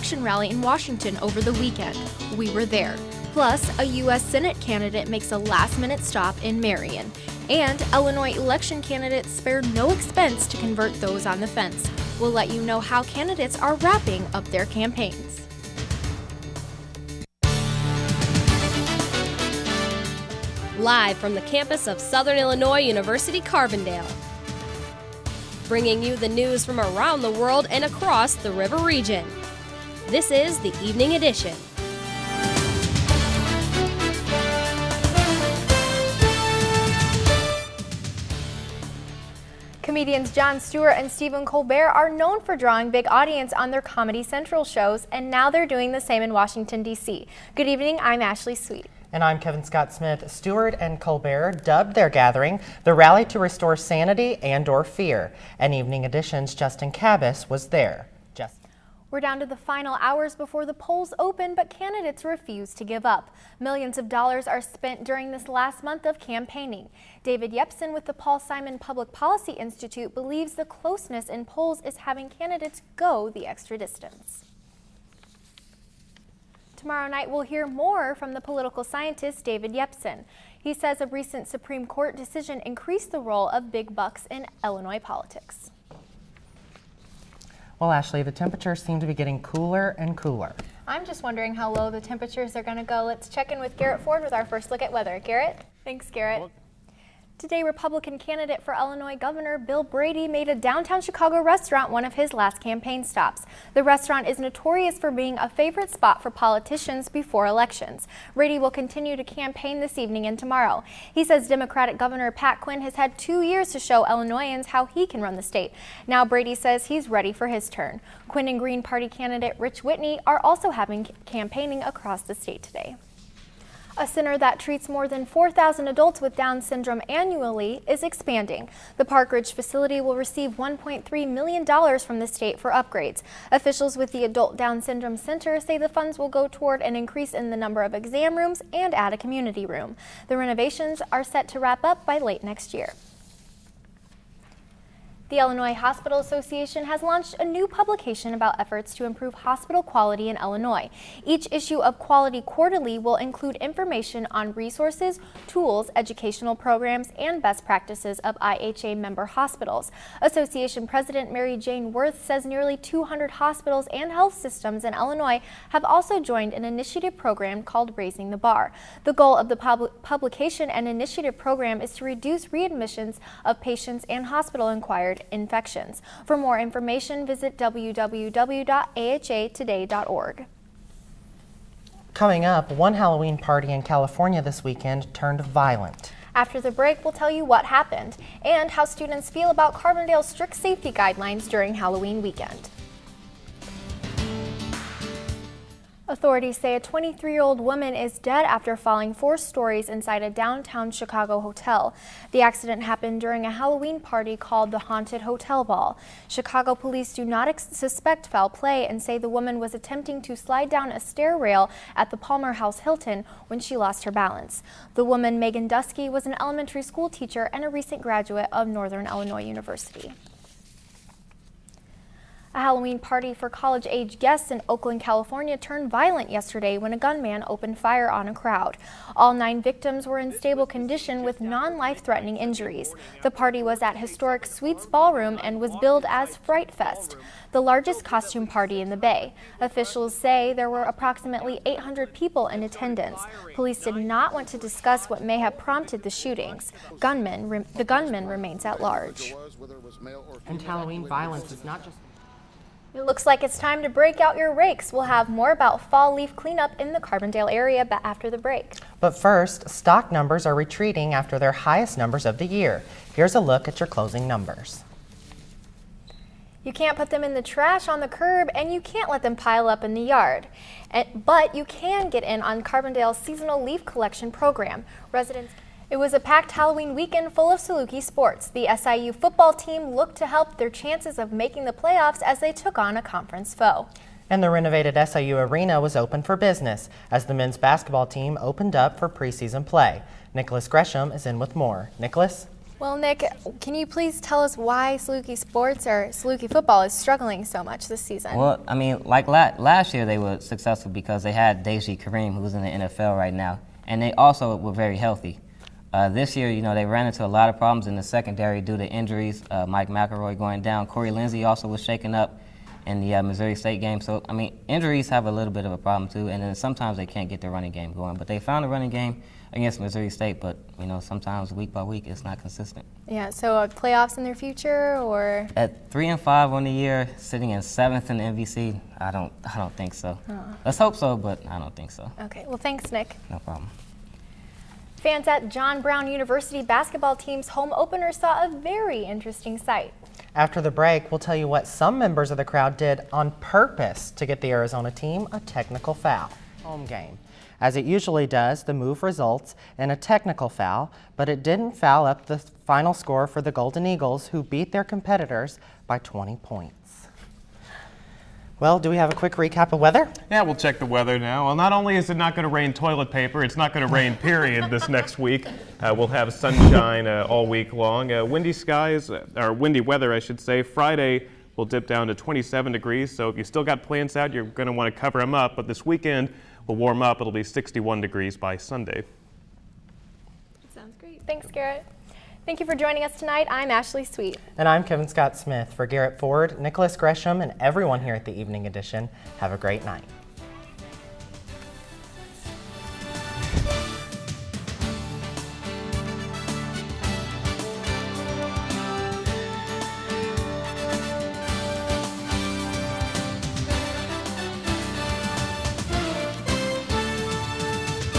election rally in Washington over the weekend. We were there. Plus, a U.S. Senate candidate makes a last-minute stop in Marion. And Illinois election candidates spared no expense to convert those on the fence. We'll let you know how candidates are wrapping up their campaigns. Live from the campus of Southern Illinois University Carbondale. Bringing you the news from around the world and across the river region. This is the Evening Edition. Comedians Jon Stewart and Stephen Colbert are known for drawing big audience on their Comedy Central shows, and now they're doing the same in Washington, D.C. Good evening, I'm Ashley Sweet. And I'm Kevin Scott Smith. Stewart and Colbert dubbed their gathering the Rally to Restore Sanity and/or Fear. And Evening Edition's Justin Cabas was there. Justin. We're down to the final hours before the polls open, but candidates refuse to give up. Millions of dollars are spent during this last month of campaigning. David Yepsen with the Paul Simon Public Policy Institute believes the closeness in polls is having candidates go the extra distance. Tomorrow night, we'll hear more from the political scientist David Yepsen. He says a recent Supreme Court decision increased the role of big bucks in Illinois politics. Well, Ashley, the temperatures seem to be getting cooler and cooler. I'm just wondering how low the temperatures are going to go. Let's check in with Garrett Ford with our first look at weather. Garrett? Thanks, Garrett. Today, Republican candidate for Illinois Governor Bill Brady made a downtown Chicago restaurant one of his last campaign stops. The restaurant is notorious for being a favorite spot for politicians before elections. Brady will continue to campaign this evening and tomorrow. He says Democratic Governor Pat Quinn has had 2 years to show Illinoisans how he can run the state. Now Brady says he's ready for his turn. Quinn and Green Party candidate Rich Whitney are also having campaigning across the state today. A center that treats more than 4,000 adults with Down syndrome annually is expanding. The Park Ridge facility will receive $1.3 million from the state for upgrades. Officials with the Adult Down Syndrome Center say the funds will go toward an increase in the number of exam rooms and add a community room. The renovations are set to wrap up by late next year. The Illinois Hospital Association has launched a new publication about efforts to improve hospital quality in Illinois. Each issue of Quality Quarterly will include information on resources, tools, educational programs, and best practices of IHA member hospitals. Association President Mary Jane Worth says nearly 200 hospitals and health systems in Illinois have also joined an initiative program called Raising the Bar. The goal of the publication and initiative program is to reduce readmissions of patients and hospital-acquired infections. For more information, visit www.ahatoday.org. Coming up, one Halloween party in California this weekend turned violent. After the break, we'll tell you what happened and how students feel about Carbondale's strict safety guidelines during Halloween weekend. Authorities say a 23-year-old woman is dead after falling 4 stories inside a downtown Chicago hotel. The accident happened during a Halloween party called the Haunted Hotel Ball. Chicago police do not suspect foul play and say the woman was attempting to slide down a stair rail at the Palmer House Hilton when she lost her balance. The woman, Megan Dusky, was an elementary school teacher and a recent graduate of Northern Illinois University. A Halloween party for college-age guests in Oakland, California turned violent yesterday when a gunman opened fire on a crowd. All 9 victims were in stable condition with non-life-threatening injuries. The party was at historic Sweets Ballroom and was billed as Fright Fest, the largest costume party in the Bay. Officials say there were approximately 800 people in attendance. Police did not want to discuss what may have prompted the shootings. The gunman remains at large. And Halloween violence is not just... It looks like it's time to break out your rakes. We'll have more about fall leaf cleanup in the Carbondale area after the break. But first, stock numbers are retreating after their highest numbers of the year. Here's a look at your closing numbers. You can't put them in the trash on the curb, and you can't let them pile up in the yard. But you can get in on Carbondale's seasonal leaf collection program. It was a packed Halloween weekend full of Saluki sports. The SIU football team looked to help their chances of making the playoffs as they took on a conference foe. And the renovated SIU Arena was open for business as the men's basketball team opened up for preseason play. Nicholas Gresham is in with more. Nicholas? Well, Nick, can you please tell us why Saluki sports or Saluki football is struggling so much this season? Well, I mean, like last year they were successful because they had Deji Kareem, who's in the NFL right now, and they also were very healthy. This year, they ran into a lot of problems in the secondary due to injuries. Mike McElroy going down. Corey Lindsey also was shaken up in the Missouri State game. So, I mean, injuries have a little bit of a problem too, and then sometimes they can't get the running game going. But they found a running game against Missouri State, but, sometimes week by week it's not consistent. Yeah, so playoffs in their future, or? At 3-5 on the year, sitting in 7th in the MVC, I don't think so. Let's hope so, but I don't think so. Okay, well, thanks, Nick. No problem. Fans at John Brown University basketball team's home opener saw a very interesting sight. After the break, we'll tell you what some members of the crowd did on purpose to get the Arizona team a technical foul. Home game. As it usually does, the move results in a technical foul, but it didn't foul up the final score for the Golden Eagles, who beat their competitors by 20 points. Well, do we have a quick recap of weather? Yeah, we'll check the weather now. Well, not only is it not going to rain toilet paper, it's not going to rain, period, this next week. We'll have sunshine all week long. Windy skies, or windy weather, I should say. Friday will dip down to 27 degrees, so if you still got plants out, you're going to want to cover them up. But this weekend will warm up. It'll be 61 degrees by Sunday. Sounds great. Thanks, Garrett. Thank you for joining us tonight. I'm Ashley Sweet. And I'm Kevin Scott Smith. For Garrett Ford, Nicholas Gresham, and everyone here at the Evening Edition, have a great night.